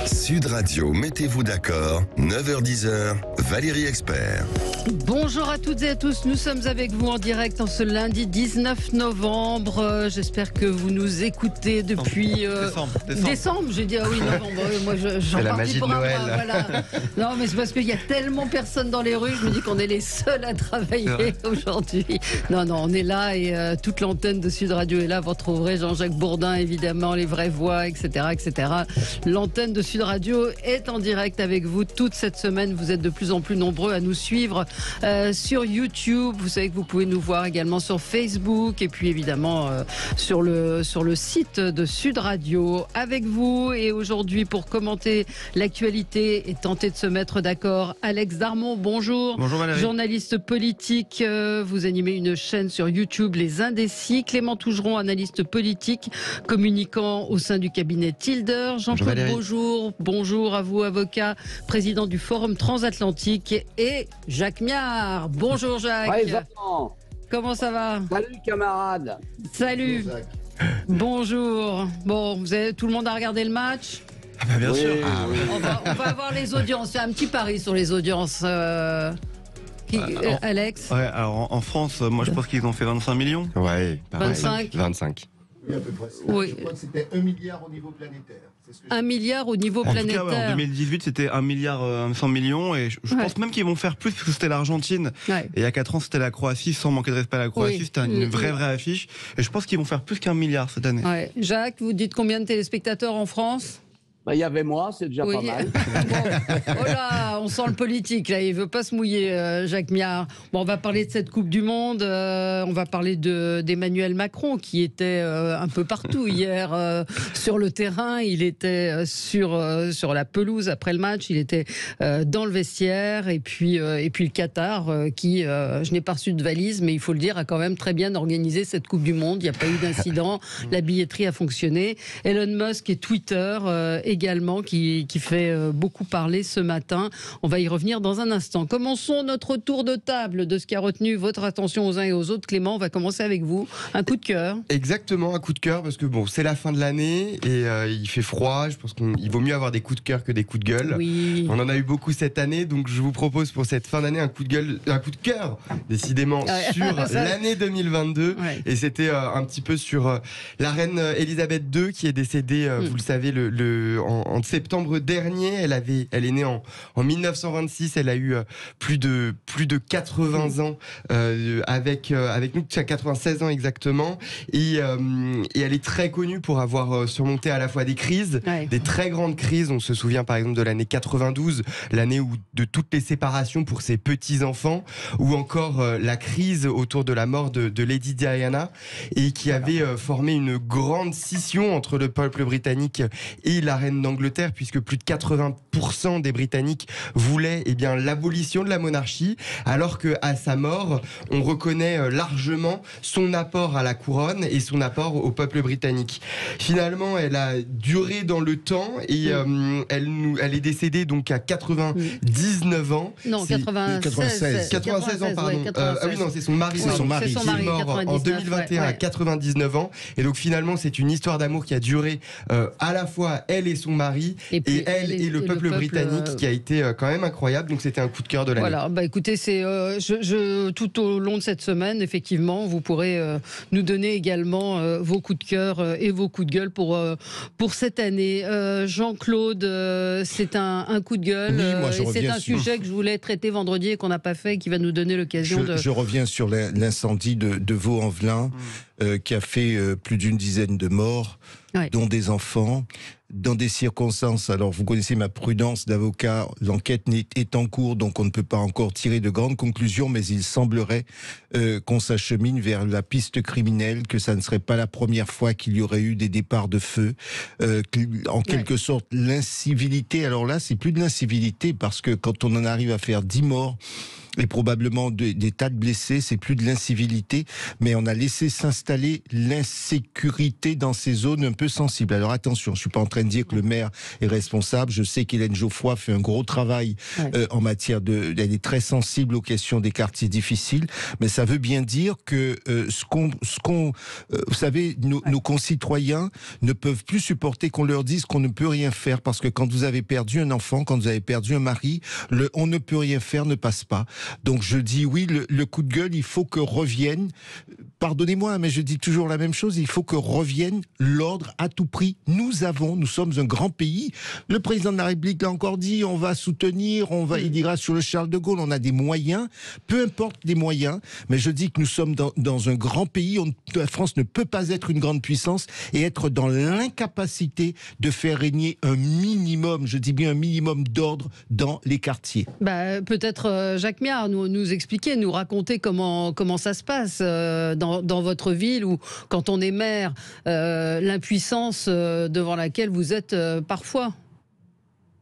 Sud Radio, mettez-vous d'accord, 9h-10h, Valérie Expert. Bonjour à toutes et à tous, nous sommes avec vous en direct en ce lundi 19 novembre. J'espère que vous nous écoutez depuis décembre. J'ai dit oui, novembre, moi j'en partais pour un mois. Voilà. Non mais c'est parce qu'il y a tellement personne dans les rues, je me dis qu'on est les seuls à travailler aujourd'hui. Non, on est là et toute l'antenne de Sud Radio est là. Vous retrouverez Jean-Jacques Bourdin, évidemment, les vraies voix, etc. L'antenne de Sud Radio est en direct avec vous toute cette semaine. Vous êtes de plus en plus nombreux à nous suivre sur YouTube. Vous savez que vous pouvez nous voir également sur Facebook et puis évidemment sur le site de Sud Radio avec vous. Et aujourd'hui, pour commenter l'actualité et tenter de se mettre d'accord, Alex Darmon, bonjour. Bonjour Valérie. Journaliste politique, vous animez une chaîne sur YouTube, Les Indécis. Clément Tougeron, analyste politique, communicant au sein du cabinet Tilder. Jean-Claude Beaujour, bonjour à vous, avocat, président du Forum Transatlantique. Et Jacques Miard. Bonjour Jacques. Ouais, comment ça va? Salut camarades. Salut. Bonjour. Bon, tout le monde a regardé le match? Bien sûr. On va avoir les audiences. Il y a un petit pari sur les audiences. Alex? Ouais, alors en France, moi je pense qu'ils ont fait 25 millions. Ouais, pareil. 25. Oui, à peu près. Oui. Je crois que c'était 1 milliard au niveau planétaire. 1 milliard au niveau planétaire. En tout cas, en 2018, c'était 1 milliard 100 millions. Et je pense même qu'ils vont faire plus parce que c'était l'Argentine. Ouais. Et il y a 4 ans, c'était la Croatie. Sans manquer de respect à la Croatie, c'était une vraie affiche. Et je pense qu'ils vont faire plus qu'1 milliard cette année. Ouais. Jacques, vous dites combien de téléspectateurs en France? Il y avait moi, c'est déjà pas mal. Bon, oh là, on sent le politique, là, il veut pas se mouiller, Jacques Miard. Bon, on va parler de cette Coupe du Monde, on va parler d'Emmanuel Macron, qui était un peu partout hier sur le terrain, il était sur la pelouse après le match, il était dans le vestiaire, et puis le Qatar, qui, je n'ai pas reçu de valise, mais il faut le dire, a quand même très bien organisé cette Coupe du Monde, il n'y a pas eu d'incident, la billetterie a fonctionné. Elon Musk et Twitter également qui fait beaucoup parler ce matin. On va y revenir dans un instant. Commençons notre tour de table de ce qui a retenu votre attention aux uns et aux autres. Clément, on va commencer avec vous. Un coup de cœur. Exactement, un coup de cœur parce que bon, c'est la fin de l'année et il fait froid. Je pense qu'il vaut mieux avoir des coups de cœur que des coups de gueule. Oui. On en a eu beaucoup cette année, donc je vous propose pour cette fin d'année un coup de cœur, décidément, sur l'année 2022. Ouais. Et c'était un petit peu sur la reine Elisabeth II qui est décédée, vous le savez, en septembre dernier. Elle est née en 1926. Elle a eu plus de 80 ans avec nous, 96 ans exactement. Et elle est très connue pour avoir surmonté à la fois des crises, des très grandes crises. On se souvient par exemple de l'année 92, l'année de toutes les séparations pour ses petits-enfants, ou encore la crise autour de la mort de Lady Diana, et qui avait formé une grande scission entre le peuple britannique et la reine d'Angleterre, puisque plus de 80% des Britanniques voulaient l'abolition de la monarchie, alors qu'à sa mort, on reconnaît largement son apport à la couronne et son apport au peuple britannique. Finalement, elle a duré dans le temps et elle est décédée donc à 99 ans. Non, 96 ans, pardon. Ouais, 96. Ah oui, non, c'est son mari. C'est son mari qui est mort en 2021 à 99 ans. Et donc finalement, c'est une histoire d'amour qui a duré à la fois elle et son mari, et elle et le peuple britannique, qui a été quand même incroyable. Donc c'était un coup de cœur de l'année. Voilà, écoutez, c'est tout au long de cette semaine, effectivement, vous pourrez nous donner également vos coups de cœur et vos coups de gueule pour cette année. Jean-Claude, c'est un coup de gueule. Oui, moi, et c'est un sujet que je voulais traiter vendredi et qu'on n'a pas fait et qui va nous donner l'occasion de... Je reviens sur l'incendie de Vaux-en-Velin qui a fait plus d'une dizaine de morts, dont des enfants. Dans des circonstances, alors vous connaissez ma prudence d'avocat, l'enquête est en cours, donc on ne peut pas encore tirer de grandes conclusions, mais il semblerait qu'on s'achemine vers la piste criminelle, que ça ne serait pas la première fois qu'il y aurait eu des départs de feu, en quelque sorte l'incivilité. Alors là, c'est plus de l'incivilité, parce que quand on en arrive à faire 10 morts, et probablement des tas de blessés. C'est plus de l'incivilité, mais on a laissé s'installer l'insécurité dans ces zones un peu sensibles. Alors attention, je suis pas en train de dire que le maire est responsable. Je sais qu'Hélène Geoffroy fait un gros travail en matière elle est très sensible aux questions des quartiers difficiles, mais ça veut bien dire que vous savez, nos concitoyens ne peuvent plus supporter qu'on leur dise qu'on ne peut rien faire, parce que quand vous avez perdu un enfant, quand vous avez perdu un mari, on ne peut rien faire ne passe pas. Donc je dis oui, le coup de gueule, il faut que revienne, pardonnez-moi, mais je dis toujours la même chose, il faut que revienne l'ordre à tout prix. Nous sommes un grand pays. Le président de la République l'a encore dit, on va soutenir, il ira sur le Charles de Gaulle, on a des moyens, peu importe les moyens, mais je dis que nous sommes dans un grand pays, la France ne peut pas être une grande puissance et être dans l'incapacité de faire régner un minimum, je dis bien un minimum d'ordre dans les quartiers. Peut-être Jacques Miard nous expliquer, nous raconter comment ça se passe dans votre ville, ou quand on est maire, l'impuissance devant laquelle vous êtes parfois.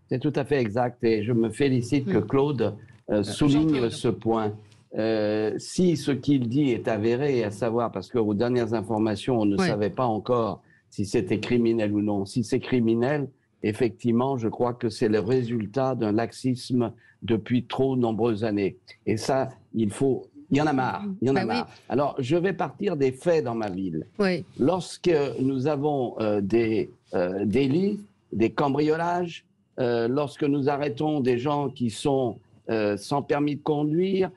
C'est tout à fait exact, et je me félicite que Claude souligne ce point. Si ce qu'il dit est avéré, à savoir, parce qu'aux dernières informations, on ne savait pas encore si c'était criminel ou non. Si c'est criminel, effectivement, je crois que c'est le résultat d'un laxisme depuis trop nombreuses années. Et ça, il y en a marre. Il y en a marre. Alors, je vais partir des faits dans ma ville. Lorsque nous avons des délits, des cambriolages, lorsque nous arrêtons des gens qui sont sans permis de conduire,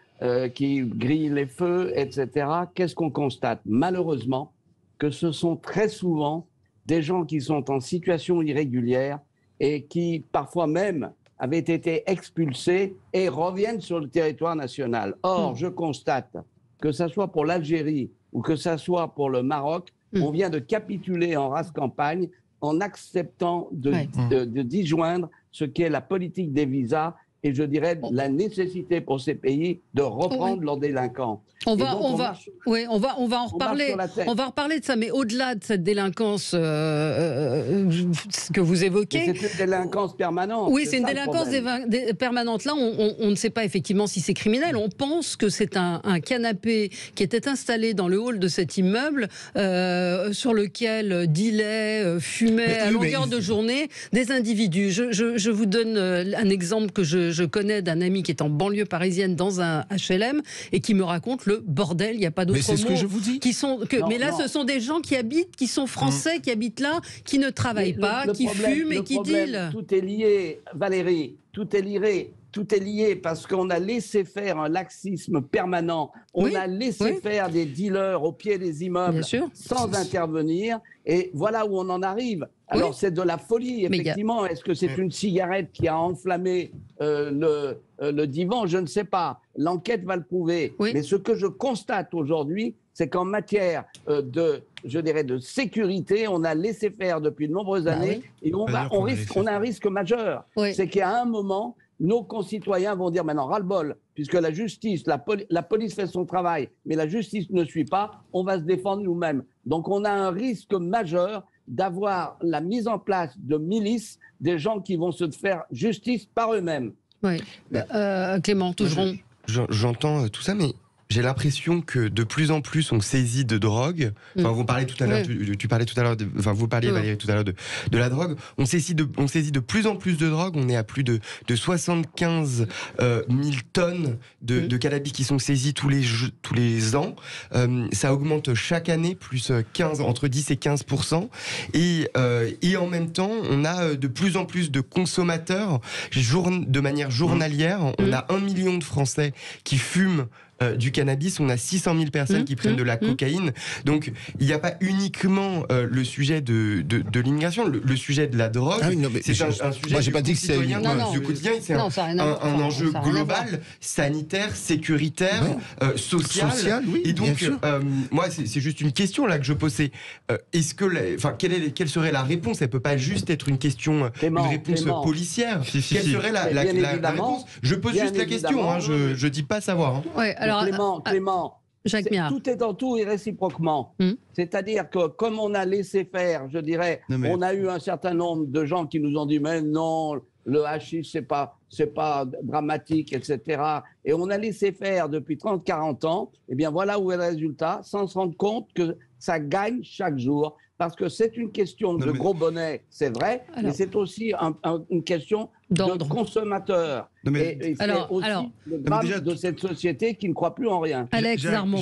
qui grillent les feux, etc., qu'est-ce qu'on constate? Malheureusement, que ce sont très souvent des gens qui sont en situation irrégulière et qui, parfois même, avaient été expulsés et reviennent sur le territoire national. Or, je constate que ce soit pour l'Algérie ou que ce soit pour le Maroc, on vient de capituler en race campagne en acceptant de disjoindre ce qu'est la politique des visas et je dirais la nécessité pour ces pays de reprendre leurs délinquants. On va en reparler. On va reparler de ça, mais au-delà de cette délinquance que vous évoquez, c'est une délinquance permanente. Oui, c'est une délinquance permanente. Là, on ne sait pas effectivement si c'est criminel. On pense que c'est un canapé qui était installé dans le hall de cet immeuble, sur lequel dealaient, fumaient à longueur de journée des individus. Je vous donne un exemple que je connais d'un ami qui est en banlieue parisienne dans un HLM et qui me raconte le bordel, il n'y a pas d'autre mot. Mais c'est ce que je vous dis. Mais là, ce sont des gens qui habitent, qui sont français, qui habitent là, qui ne travaillent pas, qui fument et qui dealent. Tout est lié, Valérie, tout est lié parce qu'on a laissé faire un laxisme permanent. On a laissé faire des dealers au pied des immeubles sans intervenir. Et voilà où on en arrive. Alors, c'est de la folie, effectivement. Est-ce que c'est une cigarette qui a enflammé le divan? Je ne sais pas. L'enquête va le prouver. Mais ce que je constate aujourd'hui, c'est qu'en matière de sécurité, on a laissé faire depuis de nombreuses années et on a un risque majeur. C'est qu'à un moment, nos concitoyens vont dire maintenant ras-le-bol, puisque la justice, la police fait son travail, mais la justice ne suit pas, on va se défendre nous-mêmes. Donc on a un risque majeur d'avoir la mise en place de milices, des gens qui vont se faire justice par eux-mêmes. Clément, toujours. J'entends tout ça, mais j'ai l'impression que de plus en plus on saisit de drogue. Enfin, vous parlez tout à l'heure, tu parlais tout à l'heure, vous parliez Valérie tout à l'heure de la drogue. On saisit de plus en plus de drogue. On est à plus de 75 000 tonnes de cannabis qui sont saisies tous les ans. Ça augmente chaque année, plus entre 10 et 15%. Et en même temps, on a de plus en plus de consommateurs de manière journalière. On a 1 million de Français qui fument du cannabis, on a 600 000 personnes qui prennent de la cocaïne. Donc, il n'y a pas uniquement le sujet de l'immigration, le sujet de la drogue. C'est un sujet j'ai pas dit que c'est du quotidien. C'est un enjeu global, sanitaire, sécuritaire, social. Et donc, moi, c'est juste une question là que je posais. Quelle serait la réponse? Elle peut pas juste être une question, une réponse policière. Quelle serait la réponse? Je pose juste la question. Je dis pas savoir. Clément, Jacques Miard. Tout est en tout et réciproquement. C'est-à-dire que comme on a laissé faire, je dirais, on a eu un certain nombre de gens qui nous ont dit mais non, le hashish c'est pas dramatique, etc. Et on a laissé faire depuis 30-40 ans. Et bien voilà où est le résultat, sans se rendre compte que ça gagne chaque jour. Parce que c'est une question de gros bonnet, c'est vrai, mais c'est aussi une question de consommateur. Et c'est aussi le drame de cette société qui ne croit plus en rien. Alex Zarmon.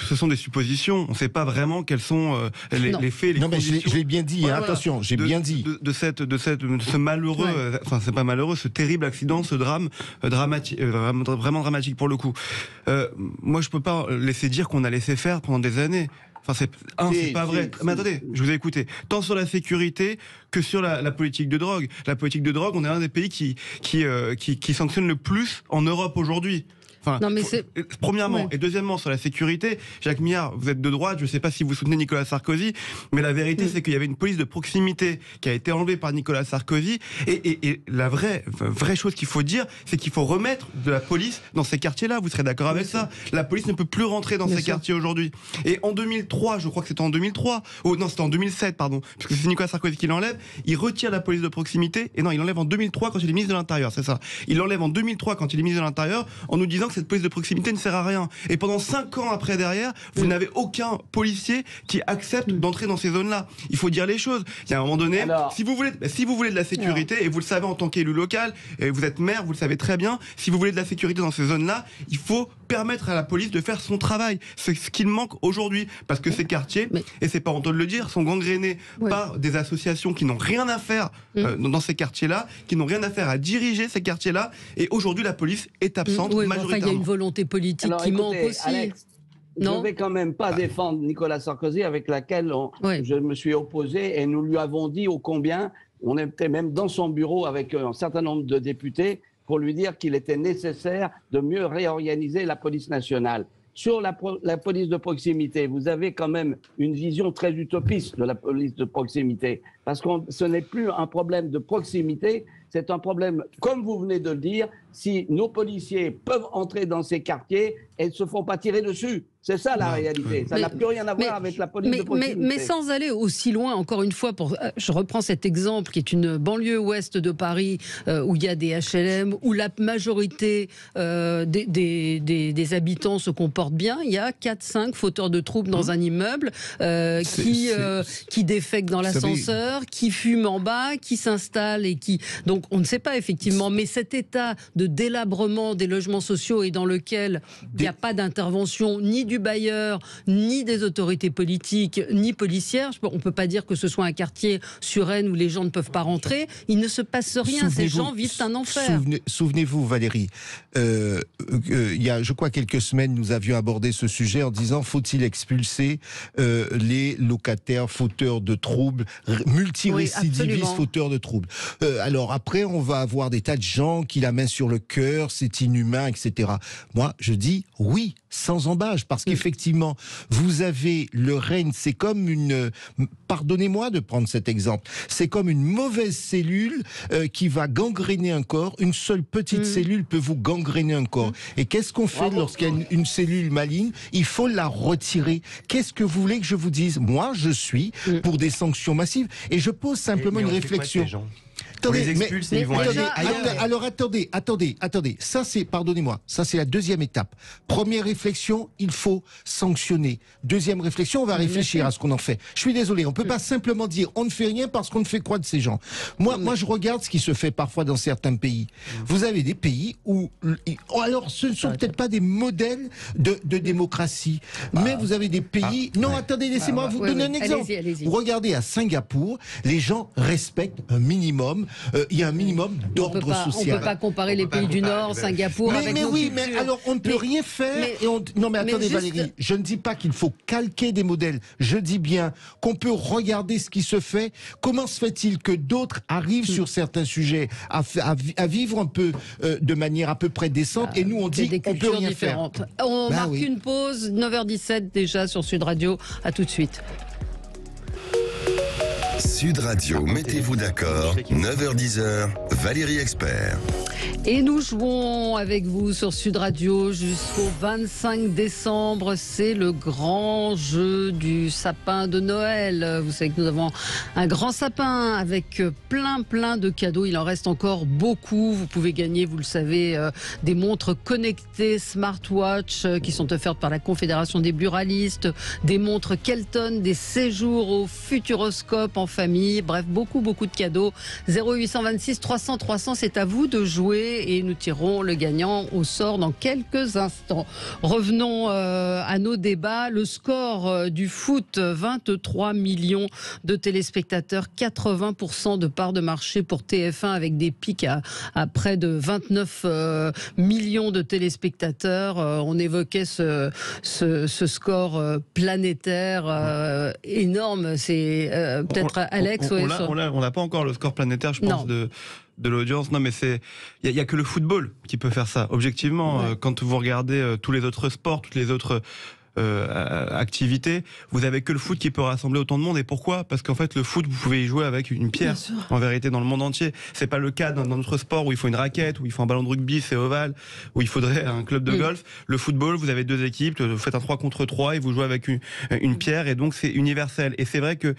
Ce sont des suppositions. On ne sait pas vraiment quels sont les faits, les conditions. Je l'ai bien dit, attention, j'ai bien dit. De ce malheureux, enfin c'est pas malheureux, ce terrible accident, ce drame dramatique, vraiment dramatique pour le coup. Moi je peux pas laisser dire qu'on a laissé faire pendant des années. Enfin, c'est pas vrai. Mais attendez, je vous ai écouté. Tant sur la sécurité que sur la politique de drogue. La politique de drogue, on est un des pays qui sanctionne le plus en Europe aujourd'hui. Enfin, premièrement, et deuxièmement, sur la sécurité, Jacques Miard, vous êtes de droite, je ne sais pas si vous soutenez Nicolas Sarkozy, mais la vérité, c'est qu'il y avait une police de proximité qui a été enlevée par Nicolas Sarkozy, et la vraie chose qu'il faut dire, c'est qu'il faut remettre de la police dans ces quartiers-là. Vous serez d'accord avec ça? La police ne peut plus rentrer dans ces quartiers aujourd'hui. Et en 2003, je crois que c'était en 2003, non, c'était en 2007, pardon, puisque c'est Nicolas Sarkozy qui l'enlève, il retire la police de proximité, et non, il l'enlève en 2003 quand il est ministre de l'Intérieur, c'est ça. Il l'enlève en 2003 quand il est ministre de l'Intérieur, en nous disant que cette police de proximité ne sert à rien. Et pendant 5 ans après derrière, vous n'avez aucun policier qui accepte d'entrer dans ces zones-là. Il faut dire les choses. Il y a un moment donné, si vous voulez de la sécurité, et vous le savez en tant qu'élu local, et vous êtes maire, vous le savez très bien, si vous voulez de la sécurité dans ces zones-là, il faut permettre à la police de faire son travail. C'est ce qu'il manque aujourd'hui. Parce que ces quartiers, et c'est pas honteux de le dire, sont gangrénés par des associations qui n'ont rien à faire dans ces quartiers-là, qui n'ont rien à faire à diriger ces quartiers-là. Et aujourd'hui, la police est absente majoritairement. Il y a une volonté politique qui manque aussi. Alex, je ne vais quand même pas défendre Nicolas Sarkozy, avec laquelle je me suis opposé, et nous lui avons dit ô combien, on était même dans son bureau avec un certain nombre de députés pour lui dire qu'il était nécessaire de mieux réorganiser la police nationale. Sur la police de proximité, vous avez quand même une vision très utopiste de la police de proximité, parce que ce n'est plus un problème de proximité, c'est un problème, comme vous venez de le dire, si nos policiers peuvent entrer dans ces quartiers et ne se font pas tirer dessus. C'est ça la réalité. Ça n'a plus rien à voir avec la police de proximité. Mais sans aller aussi loin, encore une fois, je reprends cet exemple qui est une banlieue ouest de Paris où il y a des HLM, où la majorité des habitants se comportent bien. Il y a 4-5 fauteurs de troubles dans un immeuble qui défèquent dans l'ascenseur, qui fument en bas, qui s'installent et qui... Donc on ne sait pas effectivement, mais cet état de délabrement des logements sociaux et dans lequel il n'y a pas d'intervention ni du bailleur, ni des autorités politiques, ni policières. On ne peut pas dire que ce soit un quartier sur Rennes où les gens ne peuvent pas rentrer. Il ne se passe rien. Ces gens vivent un enfer. Souvenez-vous, Valérie, il y a, je crois, quelques semaines, nous avions abordé ce sujet en disant faut-il expulser les locataires fauteurs de troubles, multirécidivistes fauteurs de troubles. Alors après, on va avoir des tas de gens qui la main sur le cœur, c'est inhumain, etc. Moi, je dis oui, sans embâche, parce qu'effectivement, vous avez le règne, c'est comme une... Pardonnez-moi de prendre cet exemple. C'est comme une mauvaise cellule qui va gangréner un corps. Une seule petite cellule peut vous gangréner un corps. Et qu'est-ce qu'on fait lorsqu'il y a une cellule maligne? Il faut la retirer. Qu'est-ce que vous voulez que je vous dise? Moi, je suis pour des sanctions massives. Et je pose simplement une réflexion. Attendez, alors attendez. Ça c'est, pardonnez-moi, ça c'est la deuxième étape. Première réflexion, il faut sanctionner. Deuxième réflexion, on va réfléchir à ce qu'on en fait. Je suis désolé, on peut pas simplement dire on ne fait rien parce qu'on ne fait quoi de ces gens. Moi, je regarde ce qui se fait parfois dans certains pays. Vous avez des pays où, alors ce ne sont peut-être pas des modèles de démocratie, mais vous avez des pays. Non, attendez, laissez-moi vous donner un exemple. Allez-y. Vous regardez à Singapour, les gens respectent un minimum. Il y a un minimum d'ordre social. On ne peut pas comparer les pays du Nord, Singapour, avec nos cultures. Mais alors on ne peut rien faire. Non mais attendez Valérie, je ne dis pas qu'il faut calquer des modèles. Je dis bien qu'on peut regarder ce qui se fait. Comment se fait-il que d'autres arrivent sur certains sujets à vivre un peu de manière à peu près décente et nous on dit qu'on peut rien faire. On marque une pause, 9h17 déjà sur Sud Radio. À tout de suite. Sud Radio, mettez-vous d'accord, 9h-10h, Valérie Expert. Et nous jouons avec vous sur Sud Radio jusqu'au 25 décembre. C'est le grand jeu du sapin de Noël. Vous savez que nous avons un grand sapin avec plein de cadeaux. Il en reste encore beaucoup. Vous pouvez gagner, vous le savez, des montres connectées smartwatch qui sont offertes par la Confédération des buralistes, des montres Kelton, des séjours au Futuroscope en famille. Bref, beaucoup de cadeaux. 0826 300 300, c'est à vous de jouer. Et nous tirerons le gagnant au sort dans quelques instants. Revenons à nos débats. Le score du foot, 23 millions de téléspectateurs, 80% de part de marché pour TF1 avec des pics à près de 29 millions de téléspectateurs. On évoquait ce score planétaire énorme. C'est peut-être Alex. On n'a pas encore le score planétaire, je pense, de l'audience. Non, mais il y a que le football qui peut faire ça. Objectivement, quand vous regardez tous les autres sports, toutes les autres activités, vous avez que le foot qui peut rassembler autant de monde. Et pourquoi ? Parce qu'en fait, le foot, vous pouvez y jouer avec une pierre. En vérité, dans le monde entier, c'est pas le cas dans notre sport où il faut une raquette, où il faut un ballon de rugby, c'est ovale, où il faudrait un club de golf. Le football, vous avez deux équipes, vous faites un 3 contre 3 et vous jouez avec une pierre, et donc c'est universel. Et c'est vrai que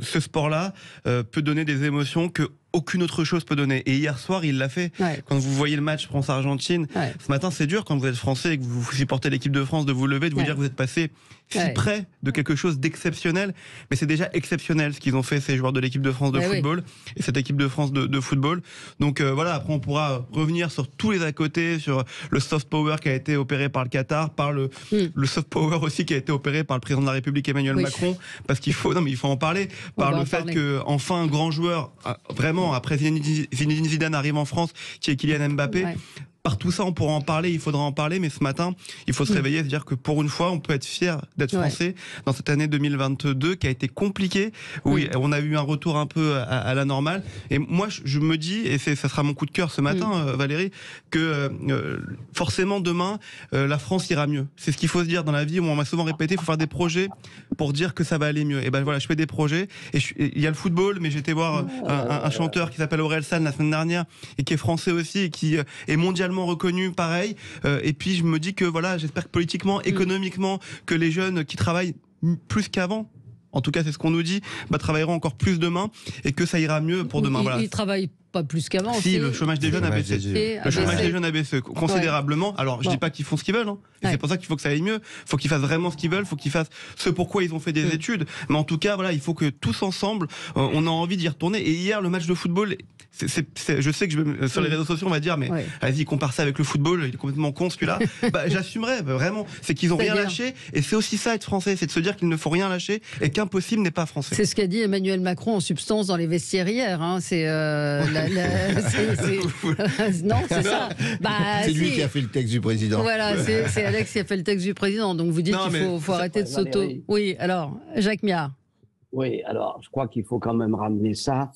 ce sport-là peut donner des émotions que aucune autre chose peut donner. Et hier soir, il l'a fait. Quand vous voyez le match France-Argentine, ce matin, c'est dur quand vous êtes français et que vous supportez l'équipe de France de vous lever, de vous dire que vous êtes passé si près de quelque chose d'exceptionnel. Mais c'est déjà exceptionnel ce qu'ils ont fait, ces joueurs de l'équipe de France de football et cette équipe de France de football. Donc voilà, après on pourra revenir sur tous les à côté, sur le soft power qui a été opéré par le Qatar, par le soft power aussi qui a été opéré par le président de la République Emmanuel Macron, parce qu'il faut en parler, par le fait que enfin un grand joueur, vraiment, après Zinedine Zidane arrive en France, qui est Kylian Mbappé. Par tout ça, on pourra en parler, il faudra en parler, mais ce matin, il faut se réveiller et se dire que pour une fois, on peut être fier d'être français dans cette année 2022 qui a été compliquée, où on a eu un retour un peu à la normale. Et moi, je me dis, et ça sera mon coup de cœur ce matin, Valérie, que forcément demain, la France ira mieux. C'est ce qu'il faut se dire dans la vie. On m'a souvent répété, il faut faire des projets pour dire que ça va aller mieux. Et ben voilà, je fais des projets. Et il y a le football, mais j'étais voir un chanteur qui s'appelle Orelsan la semaine dernière et qui est français aussi et qui est mondialement reconnu, pareil. Et puis je me dis que voilà, j'espère que politiquement, économiquement, que les jeunes qui travaillent plus qu'avant, en tout cas c'est ce qu'on nous dit, travailleront encore plus demain et que ça ira mieux pour demain. Ils travaillent pas plus qu'avant. Si, le chômage des jeunes a baissé. Le chômage des jeunes a baissé considérablement. Alors, je dis pas qu'ils font ce qu'ils veulent. Et c'est pour ça qu'il faut que ça aille mieux. Il faut qu'ils fassent vraiment ce qu'ils veulent. Il faut qu'ils fassent ce pourquoi ils ont fait des études. Mais en tout cas, voilà, il faut que tous ensemble, on a envie d'y retourner. Et hier, le match de football, je sais que sur les réseaux sociaux, on va dire, mais vas-y, compare ça avec le football. Il est complètement con, celui-là. J'assumerais, vraiment. C'est qu'ils ont rien lâché. Et c'est aussi ça, être français. C'est de se dire qu'il ne faut rien lâcher et qu'impossible n'est pas français. C'est ce qu'a dit Emmanuel Macron en substance dans les vestiaires hier. C'est non, c'est ça. C'est lui qui a fait le texte du président. Voilà, c'est Alex qui a fait le texte du président. Donc vous dites qu'il faut arrêter de s'auto. Oui, alors, Jacques Miard. Oui, alors je crois qu'il faut quand même ramener ça.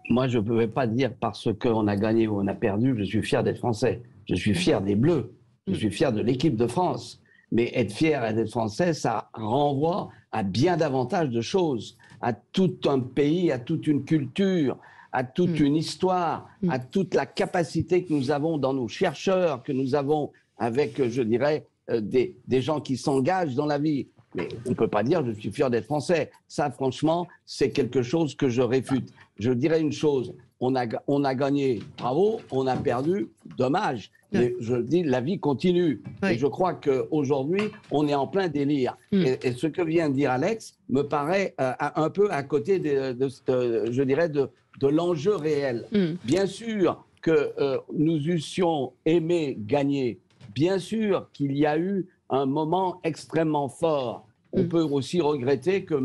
Moi, je ne pouvais pas dire parce qu'on a gagné ou on a perdu, je suis fier d'être français. Je suis fier des Bleus. Je suis fier de l'équipe de France. Mais être fier et d'être français, ça renvoie à bien davantage de choses, à tout un pays, à toute une culture, à toute une histoire, à toute la capacité que nous avons dans nos chercheurs, que nous avons avec, je dirais, des gens qui s'engagent dans la vie. Mais on ne peut pas dire « je suis fier d'être français ». Ça, franchement, c'est quelque chose que je réfute. Je dirais une chose, on a gagné, bravo, on a perdu, dommage. Mais je dis, la vie continue. Et je crois qu'aujourd'hui, on est en plein délire. Et ce que vient de dire Alex me paraît un peu à côté je dirais, de l'enjeu réel. Bien sûr que nous eussions aimé gagner. Bien sûr qu'il y a eu un moment extrêmement fort. On peut aussi regretter que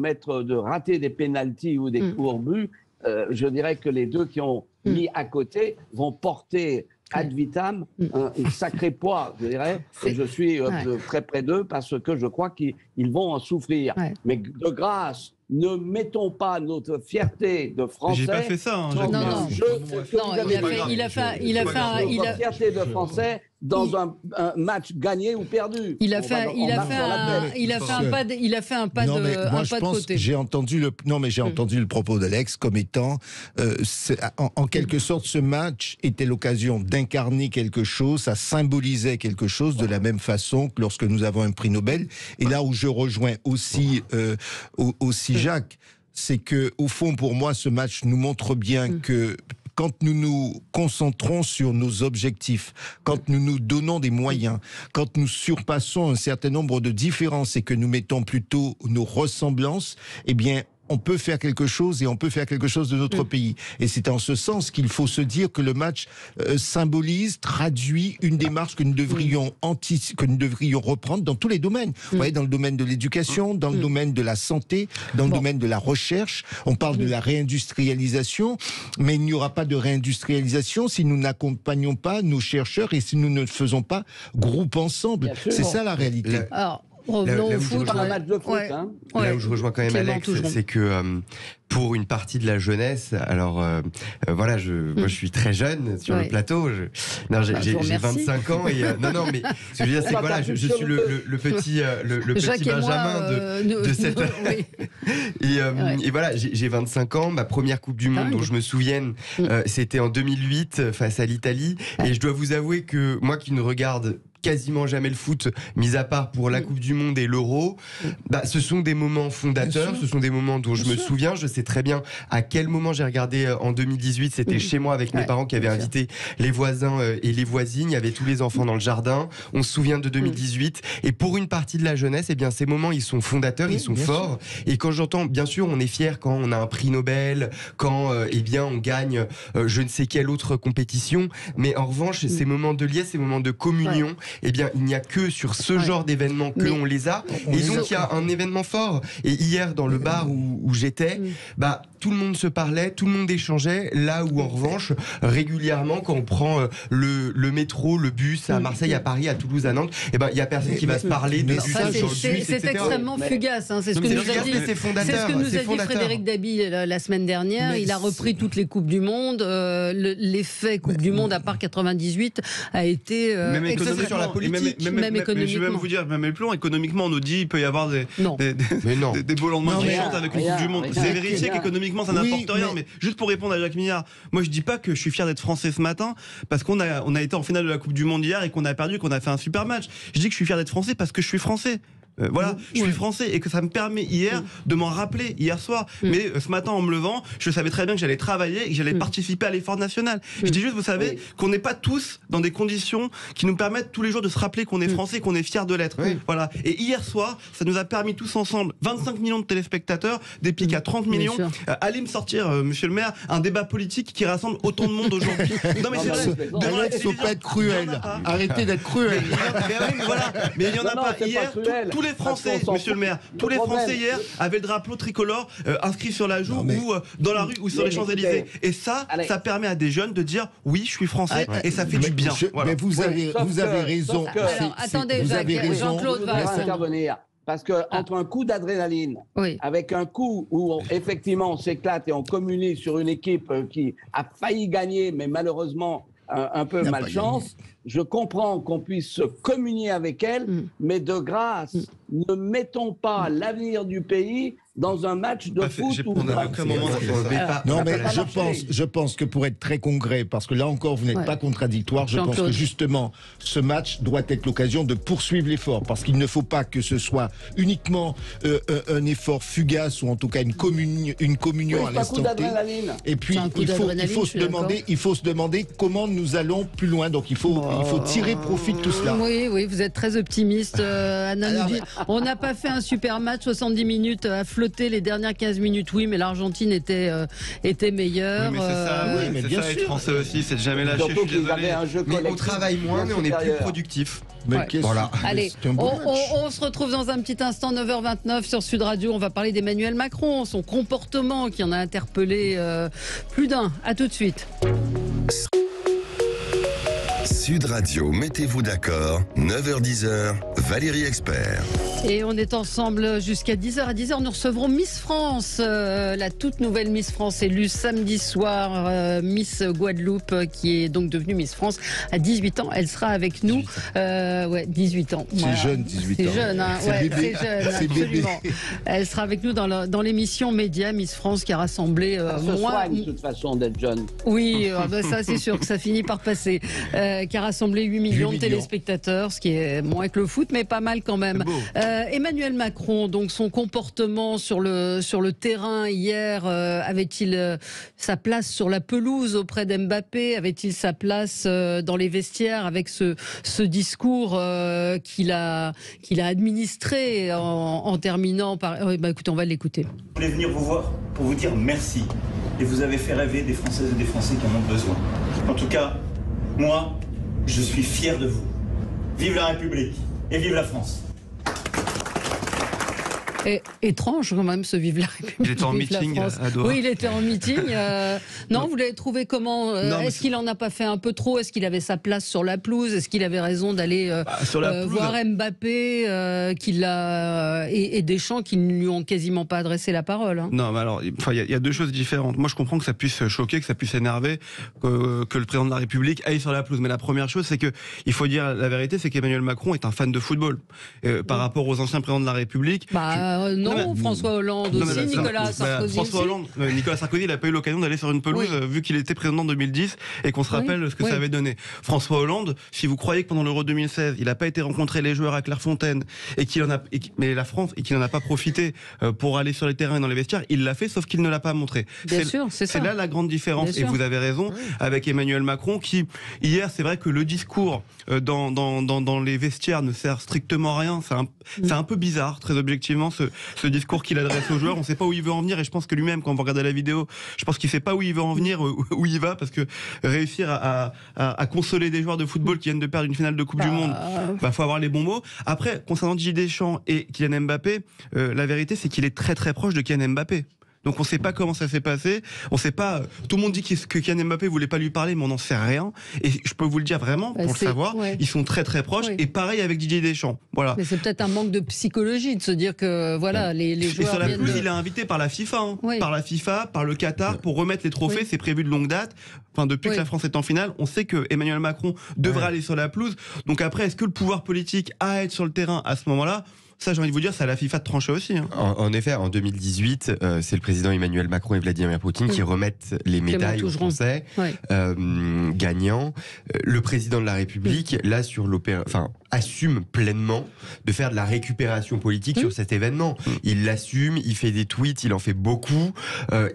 rater des pénaltys ou des coups-buts, je dirais que les deux qui ont mis à côté vont porter ad vitam un sacré poids, je dirais. Et je suis très près d'eux parce que je crois qu'ils vont en souffrir. Mais de grâce, ne mettons pas notre fierté de Français. J'ai pas fait ça. Hein, il a fait fierté de Français dans un match gagné ou perdu. Il a fait un pas de côté. J'ai entendu le propos d'Alex comme étant en quelque sorte ce match était l'occasion d'incarner quelque chose, ça symbolisait quelque chose de la même façon que lorsque nous avons un prix Nobel. Et là où je rejoins aussi Jacques, c'est que au fond pour moi ce match nous montre bien que quand nous nous concentrons sur nos objectifs, quand nous nous donnons des moyens, quand nous surpassons un certain nombre de différences et que nous mettons plutôt nos ressemblances, eh bien, on peut faire quelque chose et on peut faire quelque chose de notre pays. Et c'est en ce sens qu'il faut se dire que le match symbolise, traduit une démarche que nous devrions reprendre dans tous les domaines. Vous voyez, dans le domaine de l'éducation, dans le domaine de la santé, dans le domaine de la recherche. On parle de la réindustrialisation, mais il n'y aura pas de réindustrialisation si nous n'accompagnons pas nos chercheurs et si nous ne faisons pas groupe ensemble. C'est ça la réalité. Alors, revenons au foot. Là où je rejoins quand même Alex, c'est que pour une partie de la jeunesse, alors voilà, moi je suis très jeune sur le plateau. J'ai 25 ans et non, mais ce que je veux dire, c'est que voilà, je suis le petit Benjamin de cette. Et voilà, j'ai 25 ans. Ma première Coupe du Monde dont je me souvienne, c'était en 2008 face à l'Italie. Et je dois vous avouer que moi qui ne regarde quasiment jamais le foot, mis à part pour la Coupe du Monde et l'Euro, ce sont des moments fondateurs, ce sont des moments dont je me souviens. Je sais très bien à quel moment j'ai regardé en 2018, c'était chez moi avec mes parents qui avaient invité les voisins et les voisines, il y avait tous les enfants dans le jardin, on se souvient de 2018, et pour une partie de la jeunesse, eh bien ces moments ils sont fondateurs, ils sont forts, et quand j'entends, bien sûr on est fier quand on a un prix Nobel, quand eh bien on gagne je ne sais quelle autre compétition, mais en revanche ces moments de liesse, ces moments de communion, eh bien, il n'y a que sur ce genre d'événement que l'on les a. Et donc, il y a un événement fort. Et hier, dans le bar où j'étais, tout le monde se parlait, tout le monde échangeait. Là où, en revanche, régulièrement, quand on prend le métro, le bus à Marseille, à Paris, à Toulouse, à Nantes, eh ben, il n'y a personne qui va se parler des bus sur le bus, c'est extrêmement fugace. Hein, c'est ce que nous a dit Frédéric Dabi la semaine dernière. Il a repris toutes les Coupes du Monde. L'effet Coupe du Monde, à part 98, a été sur la politique, même économiquement. Je vais même vous dire, même plus loin, économiquement, on nous dit qu'il peut y avoir des beaux lendemains qui chantent avec une Coupe du Monde. Vous avez vérifié qu'économiquement, ça n'apporte rien. Mais juste pour répondre à Jacques Millard, moi je dis pas que je suis fier d'être français ce matin parce qu'on a été en finale de la Coupe du Monde hier et qu'on a perdu, qu'on a fait un super match. Je dis que je suis fier d'être français parce que je suis français. Voilà, je suis français et que ça me permet hier de m'en rappeler hier soir. Mais ce matin en me levant, je savais très bien que j'allais travailler et que j'allais participer à l'effort national. Je dis juste, vous savez, qu'on n'est pas tous dans des conditions qui nous permettent tous les jours de se rappeler qu'on est français, qu'on est fiers de l'être. Voilà. Et hier soir, ça nous a permis tous ensemble, 25 millions de téléspectateurs, des pics à 30 millions. Allez me sortir, monsieur le maire, un débat politique qui rassemble autant de monde aujourd'hui. Non mais c'est vrai. Alex, faut pas être cruel. Arrêtez d'être cruel. Mais il n'y en a pas hier. Tous les Français, monsieur le maire, tous les Français hier avaient le drapeau tricolore inscrit sur la joue ou dans la rue ou sur les Champs-Élysées. Et ça permet à des jeunes de dire oui, je suis français et ça fait du bien. Mais vous avez raison. Alors, attendez, Jean-Claude va intervenir. Parce que entre un coup d'adrénaline, avec un coup où effectivement on s'éclate et on communie sur une équipe qui a failli gagner, mais malheureusement un peu malchance, je comprends qu'on puisse communier avec elle, mais de grâce, ne mettons pas l'avenir du pays dans un match de foot. Non, mais je pense que pour être très concret, parce que là encore vous n'êtes pas contradictoire, je pense que justement ce match doit être l'occasion de poursuivre l'effort, parce qu'il ne faut pas que ce soit uniquement un effort fugace ou en tout cas une communion à l'instant T. Et puis il faut se demander comment nous allons plus loin. Donc il faut tirer profit de tout cela. Oui, vous êtes très optimiste. Anna nous dit, on n'a pas fait un super match, 70 minutes à flotter les dernières 15 minutes, oui, mais l'Argentine était meilleure. Oui, mais c'est ça, c'est ça être français aussi, c'est de jamais lâcher, je suis désolé. Mais on travaille moins, mais on est plus productif. Voilà. Allez, on se retrouve dans un petit instant, 9h29 sur Sud Radio. On va parler d'Emmanuel Macron, son comportement qui en a interpellé plus d'un. À tout de suite. Sud Radio, mettez-vous d'accord, 9h-10h, Valérie Expert. Et on est ensemble jusqu'à 10h. À 10h, nous recevrons Miss France, la toute nouvelle Miss France élue samedi soir, Miss Guadeloupe, qui est donc devenue Miss France à 18 ans. Elle sera avec nous. 18 ans. C'est voilà. jeune, 18 ans. C'est jeune, hein. C'est bébé. C'est jeune, absolument. Elle sera avec nous dans l'émission Média Miss France qui a rassemblé de toute façon d'être jeune. Oui, ça c'est sûr que ça finit par passer. Qui a rassemblé 8 millions de téléspectateurs, ce qui est moins que le foot, mais pas mal quand même. Emmanuel Macron, donc son comportement sur le terrain hier, avait-il sa place sur la pelouse auprès d'Mbappé? Avait-il sa place dans les vestiaires avec ce discours qu'il a administré en terminant par... écoutez, on va l'écouter. Je voulais venir vous voir pour vous dire merci. Et vous avez fait rêver des Françaises et des Français qui en ont besoin. En tout cas, moi, je suis fier de vous. Vive la République et vive la France. Étrange quand même ce Vive la République. Il était en meeting à Doha. Oui, il était en meeting. Non, vous l'avez trouvé comment? Est-ce qu'il en a pas fait un peu trop? Est-ce qu'il avait sa place sur la pelouse? Est-ce qu'il avait raison d'aller voir Mbappé et Deschamps qui ne lui ont quasiment pas adressé la parole, hein? Non, mais alors, il y a deux choses différentes. Moi, je comprends que ça puisse choquer, que ça puisse énerver, que le président de la République aille sur la pelouse. Mais la première chose, c'est que il faut dire la vérité, c'est qu'Emmanuel Macron est un fan de football. Par rapport aux anciens présidents de la République. François Hollande aussi, Nicolas Sarkozy. Nicolas Sarkozy, il n'a pas eu l'occasion d'aller sur une pelouse vu qu'il était président en 2010 et qu'on se rappelle ce que ça avait donné. François Hollande, si vous croyez que pendant l'Euro 2016, il n'a pas été rencontrer les joueurs à Clairefontaine et qu'il n'en a pas profité pour aller sur les terrains et dans les vestiaires, il l'a fait, sauf qu'il ne l'a pas montré. C'est là la grande différence. Et vous avez raison avec Emmanuel Macron qui, hier, c'est vrai que le discours dans les vestiaires ne sert strictement à rien. C'est un peu bizarre, très objectivement, ce discours qu'il adresse aux joueurs. On ne sait pas où il veut en venir et je pense que lui-même, quand vous regardez la vidéo, je pense qu'il ne sait pas où il veut en venir, où il va, parce que réussir à consoler des joueurs de football qui viennent de perdre une finale de Coupe du Monde, faut avoir les bons mots. Après, concernant Didier Deschamps et Kylian Mbappé, la vérité c'est qu'il est très très proche de Kylian Mbappé. Donc on ne sait pas comment ça s'est passé, on sait pas. Tout le monde dit que Kylian Mbappé voulait pas lui parler, mais on n'en sait rien. Et je peux vous le dire vraiment pour le savoir, ils sont très très proches. Et pareil avec Didier Deschamps. Voilà. Mais c'est peut-être un manque de psychologie de se dire que les joueurs. Et sur la pelouse, il est invité par la FIFA, par la FIFA, par le Qatar pour remettre les trophées. C'est prévu de longue date. Enfin, depuis que la France est en finale, on sait que Emmanuel Macron devrait aller sur la pelouse. Donc après, est-ce que le pouvoir politique a à être sur le terrain à ce moment-là? Ça, j'ai envie de vous dire, c'est à la FIFA de trancher aussi. Hein. En effet, en 2018, c'est le président Emmanuel Macron et Vladimir Poutine qui remettent les médailles aux Français gagnants. Le président de la République, là, assume pleinement de faire de la récupération politique sur cet événement. Il l'assume, il fait des tweets, il en fait beaucoup,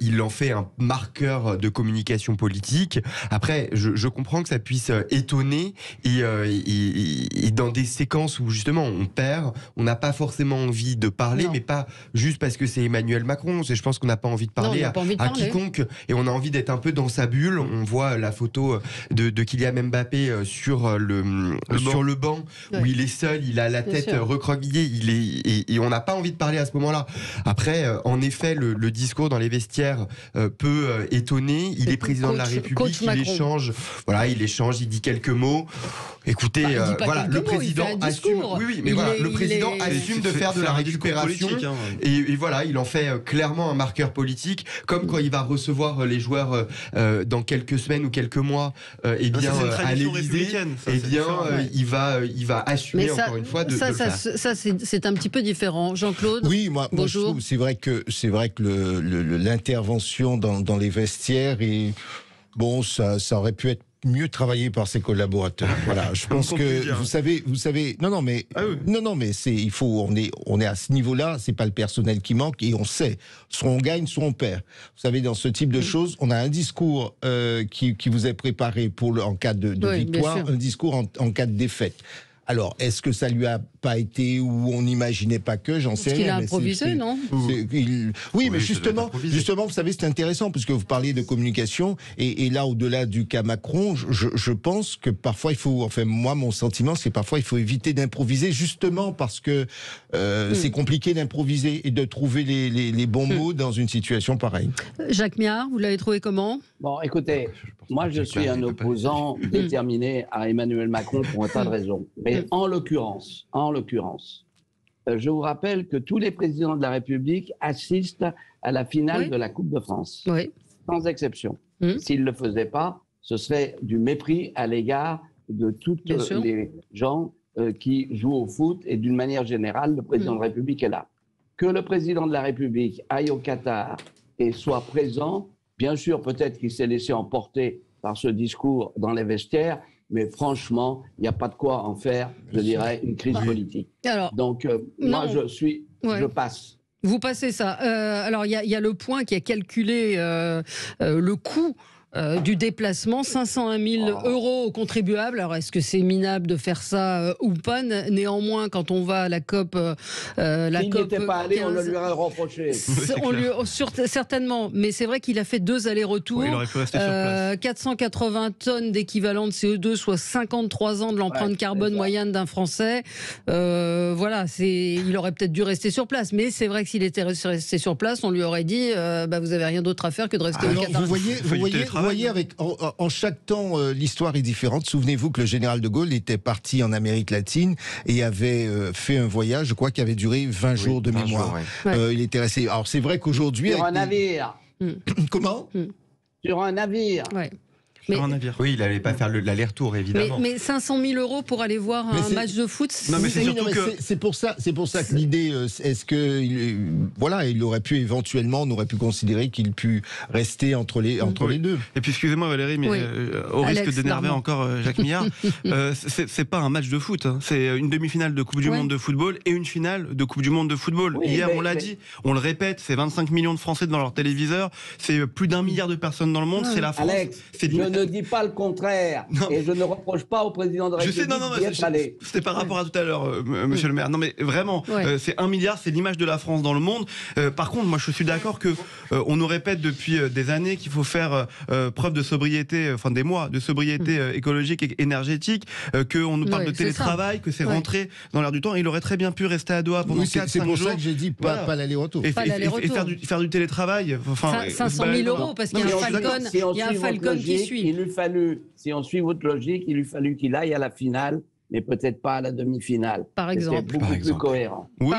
il en fait un marqueur de communication politique. Après, je comprends que ça puisse étonner et dans des séquences où justement on perd, on n'a pas forcément envie de parler, mais pas juste parce que c'est Emmanuel Macron. Je pense qu'on n'a pas envie de parler à quiconque et on a envie d'être un peu dans sa bulle. On voit la photo de Kylian Mbappé sur le banc où il est seul, il a la tête recroquevillée, et on n'a pas envie de parler à ce moment-là. Après, en effet, le discours dans les vestiaires peut étonner. Il est président de la République, il échange, il dit quelques mots. Écoutez, le président assume. Le président assume de faire de la récupération et voilà, il en fait clairement un marqueur politique, comme quand il va recevoir les joueurs dans quelques semaines ou quelques mois, à l'Élysée, il va assumer encore une fois de le faire. Ça c'est un petit peu différent. Jean-Claude. Oui, moi je trouve, c'est vrai que l'intervention dans les vestiaires ça aurait pu être mieux travaillé par ses collaborateurs. Voilà, je pense que vous savez, non, mais on est à ce niveau-là, c'est pas le personnel qui manque et on sait, soit on gagne, soit on perd. Vous savez, dans ce type de choses, on a un discours qui vous est préparé en cas de victoire, un discours en cas de défaite. Alors, est-ce que ça lui a pas été où on n'imaginait pas que, j'en sais rien. Parce qu'il a improvisé, non ? Oui, mais justement, vous savez, c'est intéressant parce que vous parliez de communication et là, au-delà du cas Macron, je pense que parfois il faut, enfin moi, mon sentiment, c'est parfois il faut éviter d'improviser justement parce que c'est compliqué d'improviser et de trouver les bons mots dans une situation pareille. Jacques Miard, vous l'avez trouvé comment ? Bon, écoutez, moi je suis un opposant déterminé à Emmanuel Macron pour un tas de raisons. Mais en l'occurrence, je vous rappelle que tous les présidents de la République assistent à la finale de la Coupe de France, sans exception. S'ils ne le faisaient pas, ce serait du mépris à l'égard de toutes les gens qui jouent au foot et d'une manière générale, le président de la République est là. Que le président de la République aille au Qatar et soit présent, bien sûr, peut-être qu'il s'est laissé emporter par ce discours dans les vestiaires, mais franchement, il n'y a pas de quoi en faire, je dirais, une crise politique. Alors, donc, moi, je passe. Vous passez ça. Alors, il y a le point qui a calculé le coût du déplacement, 501 000 € aux contribuables. Alors, est-ce que c'est minable de faire ça ou pas ? Néanmoins, quand on va à la COP... S'il n'était pas allé, 15, on le lui aurait reproché. Certainement, mais c'est vrai qu'il a fait 2 allers-retours. Il aurait pu rester sur place. 480 tonnes d'équivalent de CO2, soit 53 ans de l'empreinte carbone moyenne d'un Français. Voilà, il aurait peut-être dû rester sur place. Mais c'est vrai que s'il était resté sur place, on lui aurait dit vous n'avez rien d'autre à faire que de rester au Qatar. Vous voyez, en chaque temps, l'histoire est différente. Souvenez-vous que le général de Gaulle était parti en Amérique latine et avait fait un voyage, je crois, qui avait duré 20 jours de mémoire. Il était resté. Alors, c'est vrai qu'aujourd'hui... Sur un navire. Comment ? Sur un navire. Oui, il n'allait pas faire l'aller-retour, évidemment. Mais 500 000 € pour aller voir un match de foot, c'est pour ça que l'idée, est-ce que il aurait pu éventuellement, on aurait pu considérer qu'il pu rester entre les deux. Et puis excusez-moi Valérie, mais au risque d'énerver encore Jacques Miard, c'est pas un match de foot, hein. C'est une demi-finale de Coupe du Monde de football et une finale de Coupe du Monde de football. Hier, on l'a dit, on le répète, c'est 25 millions de Français devant leur téléviseur, c'est plus d'1 milliard de personnes dans le monde, c'est la France. Alex, je ne dis pas le contraire, et je ne reproche pas au président de la République d'y être allé. C'était par rapport à tout à l'heure, monsieur le maire. Non mais vraiment, c'est 1 milliard, c'est l'image de la France dans le monde. Par contre, moi je suis d'accord que on nous répète depuis des années qu'il faut faire preuve de sobriété, enfin des mois de sobriété écologique et énergétique, qu'on nous parle de télétravail, que c'est rentré dans l'air du temps. Il aurait très bien pu rester à Doha pendant 4-5 jours. C'est pour ça que j'ai dit pas l'aller-retour. Et faire du télétravail. 500 000 € parce qu'il y a un Falcon qui suit. Si on suit votre logique, il lui fallu qu'il aille à la finale, mais peut-être pas à la demi-finale. Par exemple. C'est beaucoup plus cohérent. Oui,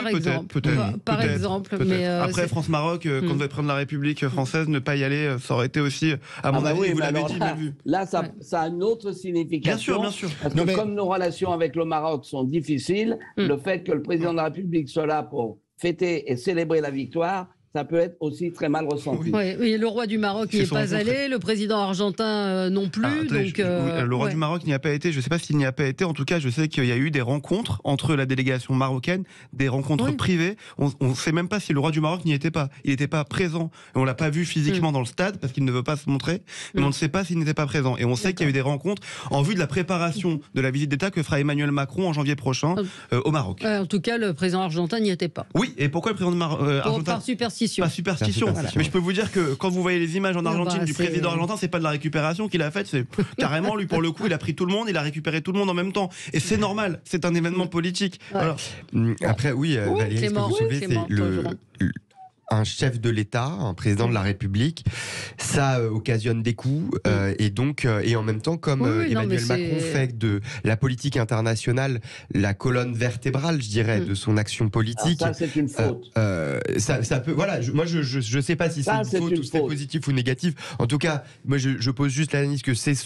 peut-être. Mais après, France-Maroc, quand vous êtes président de la République française, ne pas y aller, ça aurait été aussi, à mon avis, vous l'avez dit, mal vu. Là, ça a une autre signification. Bien sûr. Parce que comme nos relations avec le Maroc sont difficiles, le fait que le président de la République soit là pour fêter et célébrer la victoire, ça peut être aussi très mal ressenti. Oui, le roi du Maroc n'y est pas allé, le président argentin non plus. Le roi du Maroc n'y a pas été, je ne sais pas s'il n'y a pas été, en tout cas je sais qu'il y a eu des rencontres entre la délégation marocaine, des rencontres privées, on ne sait même pas si le roi du Maroc n'y était pas, il n'était pas présent, et on ne l'a pas vu physiquement dans le stade parce qu'il ne veut pas se montrer, mais on ne sait pas s'il n'était pas présent, et on sait qu'il y a eu des rencontres en vue de la préparation de la visite d'État que fera Emmanuel Macron en janvier prochain au Maroc. En tout cas, le président argentin n'y était pas. Oui, et pourquoi le président argentin par superstition. Pas superstition. Mais je peux vous dire que quand vous voyez les images en Argentine du président argentin, c'est pas de la récupération qu'il a faite, c'est carrément lui pour le coup, il a pris tout le monde, il a récupéré tout le monde en même temps. Et c'est normal, c'est un événement politique. Voilà. Après, Valérie, ce que vous soulevez, c'est un chef de l'État, un président de la République, ça occasionne des coups et en même temps, comme Emmanuel Macron fait de la politique internationale la colonne vertébrale, je dirais, de son action politique. Alors ça, c'est une faute. Ça peut. Voilà. Moi, je sais pas si c'est une faute ou c'est positif ou négatif. En tout cas, moi, je pose juste l'analyse que c'est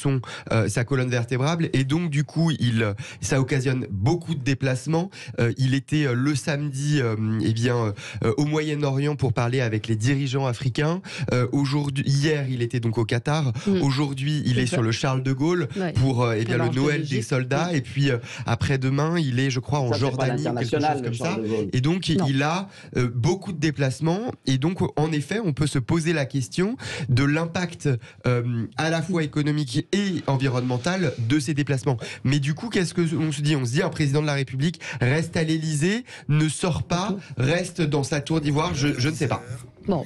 sa colonne vertébrale et donc du coup, ça occasionne beaucoup de déplacements. Il était le samedi, au Moyen-Orient pour parler avec les dirigeants africains. Hier, il était donc au Qatar. Aujourd'hui, il est sur le Charles de Gaulle pour le Noël des soldats. Et puis après-demain, il est, je crois, en Jordanie, quelque chose comme ça. Et donc, il a beaucoup de déplacements. Et donc, en effet, on peut se poser la question de l'impact à la fois économique et environnemental de ces déplacements. Mais du coup, qu'est-ce qu'on se dit ? On se dit, un président de la République reste à l'Élysée, ne sort pas, reste dans sa tour d'ivoire, je ne sais pas. Bon.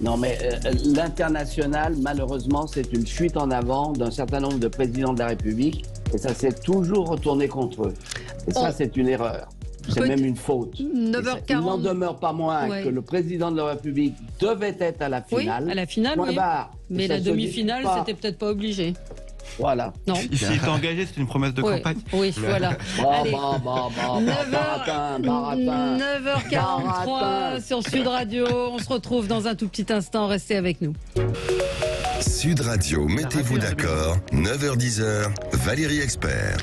Non, mais l'international, malheureusement, c'est une fuite en avant d'un certain nombre de présidents de la République, et ça s'est toujours retourné contre eux. Et ça, c'est une erreur. C'est même une faute. 9h40. Il n'en demeure pas moins que le président de la République devait être à la finale. Oui, à la finale, oui. Mais la demi-finale, c'était peut-être pas obligé. Voilà. Non. Il s'est engagé, c'est une promesse de campagne. Oui, voilà. Allez. 9h43 sur Sud Radio. On se retrouve dans un tout petit instant. Restez avec nous. Sud Radio, mettez-vous d'accord. 9h10, Valérie Expert.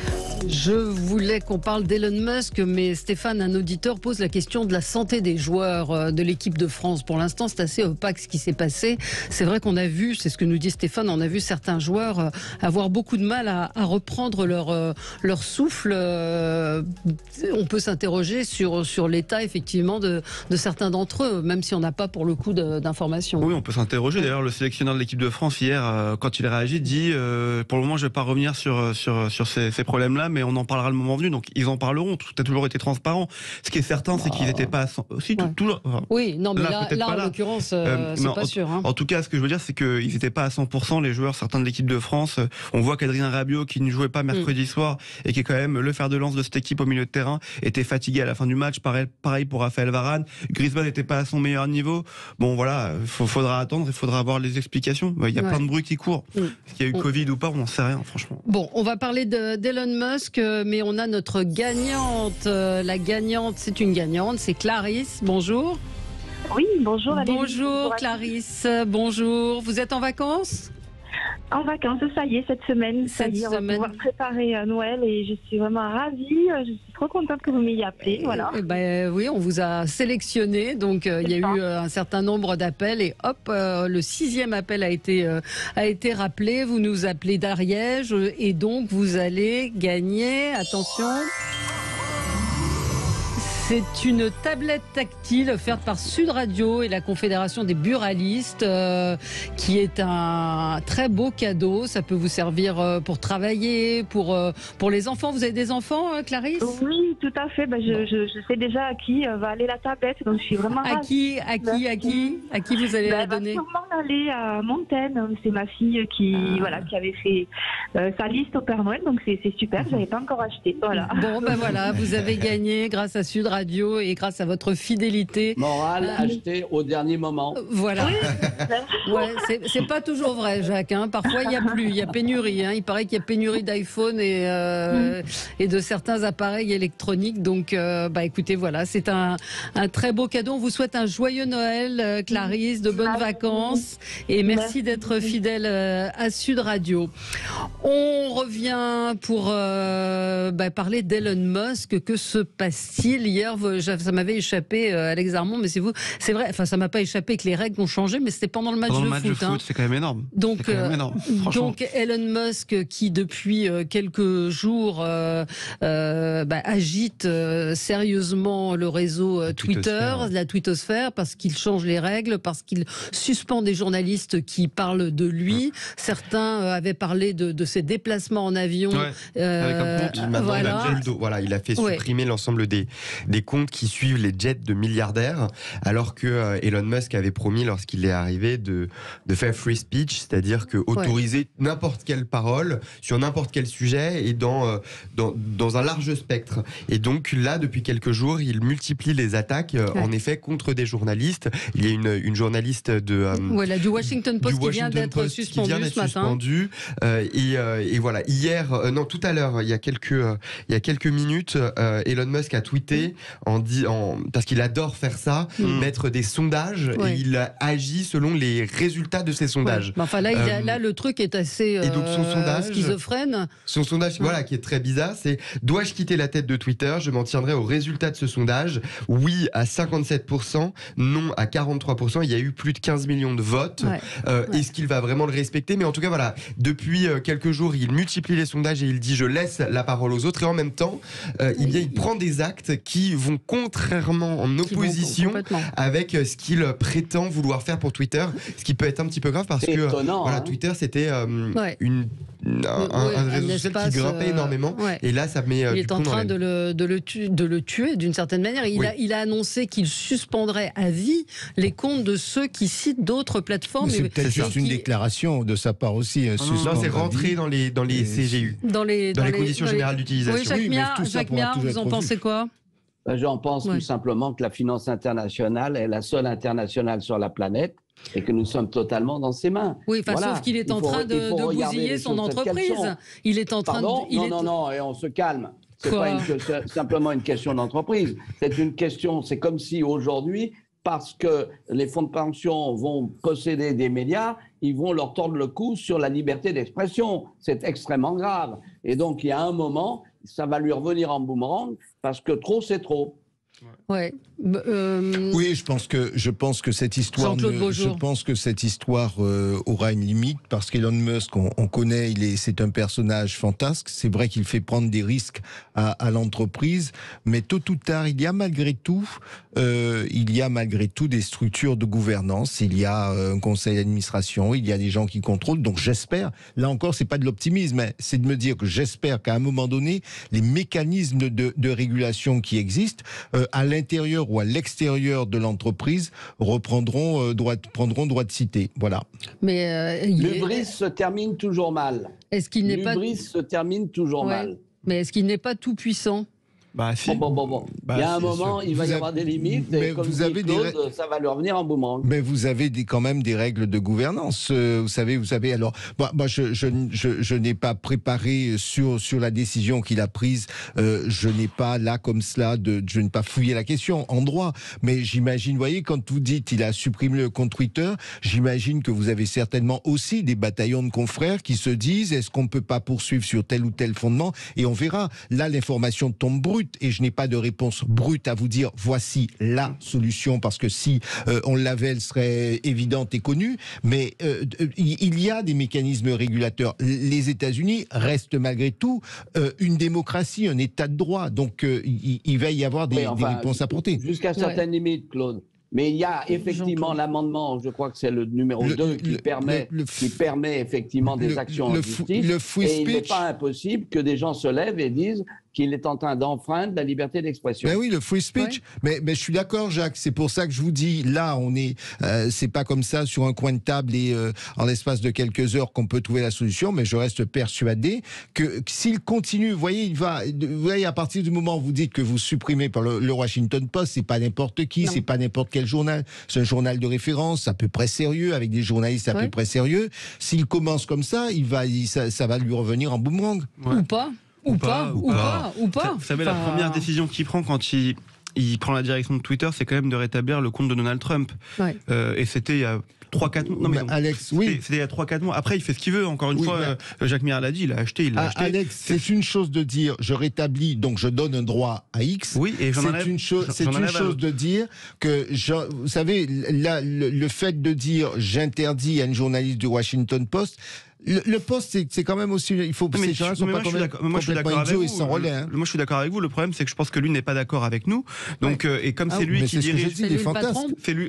Je voulais qu'on parle d'Elon Musk, mais Stéphane, un auditeur, pose la question de la santé des joueurs de l'équipe de France. Pour l'instant, c'est assez opaque ce qui s'est passé. C'est vrai qu'on a vu, c'est ce que nous dit Stéphane, on a vu certains joueurs avoir beaucoup de mal à reprendre leur souffle. On peut s'interroger sur l'état, effectivement, de certains d'entre eux, même si on n'a pas, pour le coup, d'informations. Oui, on peut s'interroger. D'ailleurs, le sélectionneur de l'équipe de France, hier, quand il a réagi, dit pour le moment, je ne vais pas revenir sur ces problèmes-là, mais on en parlera le moment venu. Donc, ils en parleront. Tout a toujours été transparent. Ce qui est certain, c'est qu'ils n'étaient pas à 100%. Oui, non, mais là en l'occurrence, c'est pas sûr. Hein. En tout cas, ce que je veux dire, c'est qu'ils n'étaient pas à 100%, les joueurs, certains de l'équipe de France. On voit qu'Adrien Rabiot, qui ne jouait pas mercredi soir, et qui est quand même le fer de lance de cette équipe au milieu de terrain, était fatigué à la fin du match. Pareil pour Raphaël Varane. Griezmann n'était pas à son meilleur niveau. Bon, voilà, faudra attendre, il faudra avoir les explications. Il y a plein de bruits qui courent. Est-ce qu'il y a eu Covid ou pas, on n'en sait rien, franchement. Bon, on va parler d'Elon Musk, mais on a notre gagnante. La gagnante, c'est une gagnante, c'est Clarisse. Bonjour. Oui, bonjour. Bonjour Clarisse, bonjour. Vous êtes en vacances ? En vacances, ça y est, cette semaine. On va pouvoir préparer Noël et je suis vraiment ravie. Je suis trop contente que vous m'ayez appelé. Voilà. Oui, on vous a sélectionné. Donc, il y a eu un certain nombre d'appels et hop, le 6e appel a été rappelé. Vous nous appelez d'Ariège et donc vous allez gagner. Attention. C'est une tablette tactile offerte par Sud Radio et la Confédération des buralistes, qui est un très beau cadeau. Ça peut vous servir pour travailler, pour les enfants. Vous avez des enfants, Clarisse ? Oui, tout à fait. Je sais déjà à qui va aller la tablette, donc je suis vraiment ravie. À qui vous allez la donner ? Elle va sûrement aller à Montaigne. C'est ma fille qui avait fait sa liste au Père Noël, donc c'est super. Je n'avais pas encore acheté. Voilà. Bon, voilà, vous avez gagné grâce à Sud Radio et grâce à votre fidélité. Morale achetée au dernier moment. Voilà. C'est pas toujours vrai, Jacques. Hein. Parfois, il y a pénurie. Hein. Il paraît qu'il y a pénurie d'iPhone et de certains appareils électroniques. Donc, écoutez, voilà, c'est un très beau cadeau. On vous souhaite un joyeux Noël, Clarisse, de bonnes vacances. Et merci d'être fidèle à Sud Radio. On revient pour parler d'Elon Musk. Que se passe-t-il ? Hier, ça m'avait échappé, Alex Armand, mais c'est vous. C'est vrai, ça m'a pas échappé que les règles ont changé, mais c'était pendant le match de foot. C'est quand même énorme. Donc Elon Musk, qui depuis quelques jours agite sérieusement le réseau Twitter, la twittosphère, parce qu'il change les règles, parce qu'il suspend des journalistes qui parlent de lui. Certains avaient parlé de ses déplacements en avion. Avec un compte. Il a fait supprimer l'ensemble des comptes qui suivent les jets de milliardaires, alors que Elon Musk avait promis, lorsqu'il est arrivé, de faire free speech, c'est-à-dire que autoriser n'importe quelle parole sur n'importe quel sujet et dans un large spectre. Et donc là, depuis quelques jours, il multiplie les attaques, en effet, contre des journalistes. Il y a une journaliste du Washington Post qui vient d'être suspendue ce matin. Et voilà, tout à l'heure, il y a quelques minutes, Elon Musk a tweeté parce qu'il adore faire ça, mettre des sondages et il agit selon les résultats de ces sondages. Enfin là, le truc est assez et donc son sondage, schizophrène. Son sondage, qui est très bizarre, c'est « Dois-je quitter la tête de Twitter ? Je m'en tiendrai aux résultats de ce sondage. Oui à 57%, non à 43%. Il y a eu plus de 15 millions de votes. Est-ce qu'il va vraiment le respecter ? Mais en tout cas, voilà, depuis quelques jours, il multiplie les sondages et il dit « Je laisse la parole aux autres ». Et en même temps, il prend des actes qui vont contrairement en opposition avec ce qu'il prétend vouloir faire pour Twitter, ce qui peut être un petit peu grave parce que Twitter, c'était un réseau social qui grimpait énormément. Et là, ça met il est en train de le tuer d'une certaine manière. Il a annoncé qu'il suspendrait à vie les comptes de ceux qui citent d'autres plateformes. C'est peut-être juste une déclaration de sa part aussi. Non, c'est rentré dans les CGU, dans les conditions générales d'utilisation. Oui, Jacques Miard, vous en pensez quoi ? J'en pense tout simplement que la finance internationale est la seule internationale sur la planète et que nous sommes totalement dans ses mains. Oui, sauf qu'il est en train de bousiller son entreprise. Il est en train de... Non, et on se calme. C'est pas simplement une question d'entreprise. C'est comme si aujourd'hui, parce que les fonds de pension vont posséder des médias, ils vont leur tordre le cou sur la liberté d'expression. C'est extrêmement grave. Et donc, il y a un moment, ça va lui revenir en boomerang, parce que trop, c'est trop. Oui, je pense que cette histoire, aura une limite parce qu'Elon Musk, on connaît, c'est un personnage fantasque. C'est vrai qu'il fait prendre des risques à l'entreprise, mais tôt ou tard, il y a malgré tout des structures de gouvernance. Il y a un conseil d'administration, il y a des gens qui contrôlent. Donc j'espère, là encore, c'est pas de l'optimisme, mais c'est de me dire que j'espère qu'à un moment donné, les mécanismes de régulation qui existent à l'intérieur ou à l'extérieur de l'entreprise prendront droit de citer. Voilà. Mais l'hubris se termine toujours mal. Est-ce qu'il n'est pas se termine toujours mal. Mais est-ce qu'il n'est pas tout puissant ? Si. Bon. Il y a un moment, il va y avoir des limites. Et comme dit Claude, ça va lui revenir en boomerang. Mais vous avez quand même des règles de gouvernance. Vous savez. Alors, moi, je n'ai pas préparé sur la décision qu'il a prise. Je n'ai pas là comme cela. Je n'ai pas fouillé la question en droit. Mais j'imagine, vous voyez, quand vous dites il a supprimé le compte Twitter, j'imagine que vous avez certainement aussi des bataillons de confrères qui se disent est-ce qu'on ne peut pas poursuivre sur tel ou tel fondement ? Et on verra. Là, l'information tombe brute. Et je n'ai pas de réponse brute à vous dire voici la solution, parce que si on l'avait, elle serait évidente et connue. Mais il y a des mécanismes régulateurs. Les États-Unis restent malgré tout une démocratie, un État de droit. Donc il va y avoir des réponses apportées. Jusqu'à certaines limites, Claude. Mais il y a effectivement l'amendement, je crois que c'est le numéro 2, qui permet effectivement des actions en justice. Et il n'est pas impossible que des gens se lèvent et disent qu'il est en train d'enfreindre la liberté d'expression. Ben oui, le free speech. Ouais. Mais je suis d'accord, Jacques. C'est pour ça que je vous dis, là, on est, c'est pas comme ça sur un coin de table et en l'espace de quelques heures qu'on peut trouver la solution. Mais je reste persuadé que s'il continue, vous voyez, à partir du moment où vous dites que vous supprimez par le Washington Post, c'est pas n'importe qui, c'est pas n'importe quel journal. C'est un journal de référence à peu près sérieux, avec des journalistes à peu près sérieux. S'il commence comme ça, ça va lui revenir en boomerang. Ou pas. Ou pas. Vous savez, la première décision qu'il prend quand il prend la direction de Twitter, c'est quand même de rétablir le compte de Donald Trump. Et c'était il y a 3-4 mois. Non, mais Alex, oui. C'était il y a 3-4 mois. Après, il fait ce qu'il veut. Encore une fois, Jacques Miard l'a dit, il l'a acheté. Alex, c'est une chose de dire je rétablis, donc je donne un droit à X. Oui, et c'est une chose de dire que, vous savez, là, le fait de dire j'interdis à une journaliste du Washington Post. Le poste, c'est quand même aussi. Il faut. Ces gens-là sont pas complètement idiots et sans relais. Moi, je suis d'accord avec vous. Le problème, c'est que je pense que lui n'est pas d'accord avec nous. Donc, et comme c'est lui qui dirige,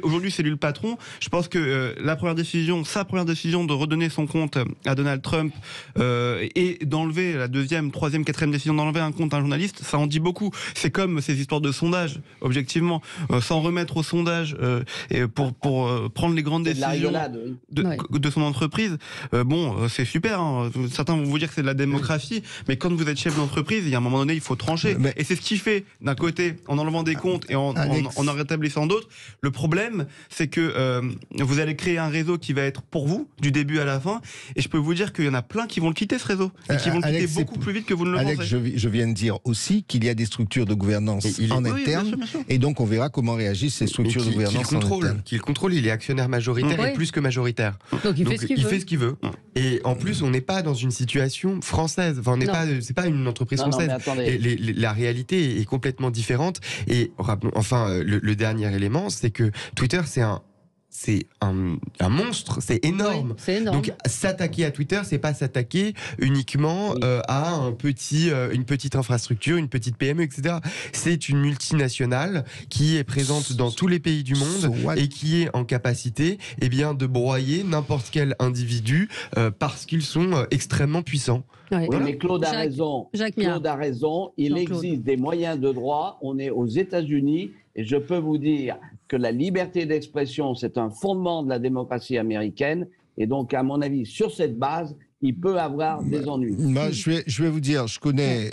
aujourd'hui, c'est lui le patron. Je pense que sa première décision de redonner son compte à Donald Trump et d'enlever la deuxième, troisième, quatrième décision d'enlever un compte à un journaliste, ça en dit beaucoup. C'est comme ces histoires de sondage, objectivement, s'en remettre au sondage et pour prendre les grandes décisions de son entreprise. c'est super. Hein. Certains vont vous dire que c'est de la démocratie, mais quand vous êtes chef d'entreprise, il y a un moment donné, il faut trancher. Et c'est ce qui fait, d'un côté, en enlevant des comptes et en en rétablissant d'autres. Le problème, c'est que vous allez créer un réseau qui va être pour vous, du début à la fin. Et je peux vous dire qu'il y en a plein qui vont le quitter, ce réseau. Et qui vont le quitter beaucoup plus vite que vous ne le pensez. Alex, je viens de dire aussi qu'il y a des structures de gouvernance en interne. Bien sûr. Et donc, on verra comment réagissent ces structures de gouvernance en interne. Qu'il contrôle, il est actionnaire majoritaire et plus que majoritaire. Donc il fait ce qu'il veut. Et en plus, on n'est pas dans une situation française. Enfin, c'est pas une entreprise française. La réalité est complètement différente. Et enfin, le dernier élément, c'est que Twitter, c'est un monstre, c'est énorme. Oui, c'est énorme. Donc s'attaquer à Twitter, c'est pas s'attaquer uniquement à une petite infrastructure, une petite PME, etc. C'est une multinationale qui est présente dans tous les pays du monde et qui est en capacité de broyer n'importe quel individu parce qu'ils sont extrêmement puissants. Oui, mais Claude a raison. Claude a raison. Il existe des moyens de droit. On est aux États-Unis et je peux vous dire que la liberté d'expression, c'est un fondement de la démocratie américaine. Et donc, à mon avis, sur cette base, il peut avoir des ennuis. Je vais vous dire, je connais,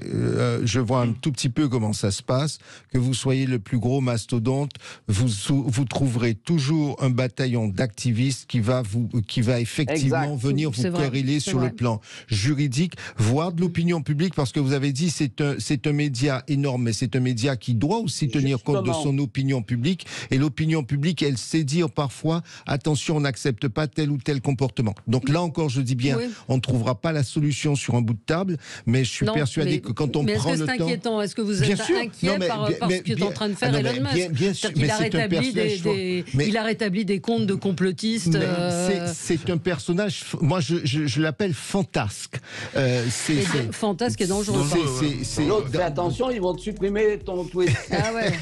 je vois un tout petit peu comment ça se passe. Que vous soyez le plus gros mastodonte, vous trouverez toujours un bataillon d'activistes qui va effectivement venir vous quereller sur le plan juridique, voire de l'opinion publique, parce que vous avez dit c'est un média énorme, mais c'est un média qui doit aussi tenir compte de son opinion publique. Et l'opinion publique, elle sait dire parfois, attention, on n'accepte pas tel ou tel comportement. Donc là encore, je dis bien, on ne trouvera pas la solution sur un bout de table, mais je suis persuadé que quand on prend le temps... Est-ce que c'est inquiétant? Est-ce que vous êtes inquiet par ce qu'est en train de faire Elon Musk? Bien sûr, il a rétabli des comptes de complotistes. C'est un personnage, moi je l'appelle fantasque. Fantasque et dangereux. L'autre, fais attention, ils vont te supprimer ton tweet. Ah ouais.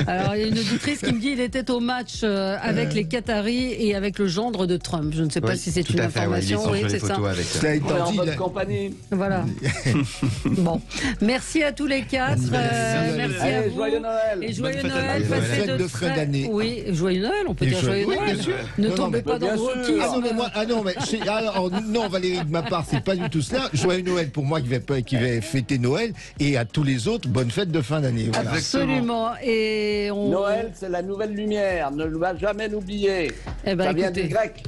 Alors il y a une auditrice qui me dit qu'il était au match avec les Qataris et avec le gendre de Trump. Je ne sais pas si c'est une information. Oui, c'est ça. En bonne compagnie. Voilà. Bon, merci à tous les quatre. Merci à vous. Joyeux Noël. Et joyeux Noël. Passez de fin d'année. Oui, joyeux Noël. On peut dire joyeux Noël. Ne tombez pas dans le wokisme. Non, Valérie, de ma part, c'est pas du tout cela. Joyeux Noël pour moi qui vais fêter Noël, et à tous les autres, bonne fête de fin d'année. Voilà. Absolument. Et Noël, c'est la nouvelle lumière. Ne va jamais l'oublier. Ça vient du grec.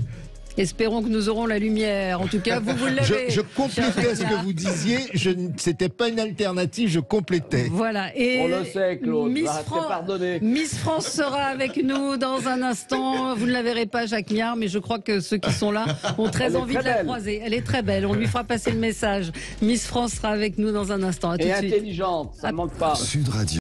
Espérons que nous aurons la lumière. En tout cas, vous l'avez. Je complétais ce que vous disiez. C'était pas une alternative, je complétais. Voilà. Et on le sait, Claude. Miss France sera avec nous dans un instant. Vous ne la verrez pas, Jacques Miard, mais je crois que ceux qui sont là ont très envie de la croiser. Elle est très belle. On lui fera passer le message. Miss France sera avec nous dans un instant. Et intelligente, ça manque pas. Sud Radio.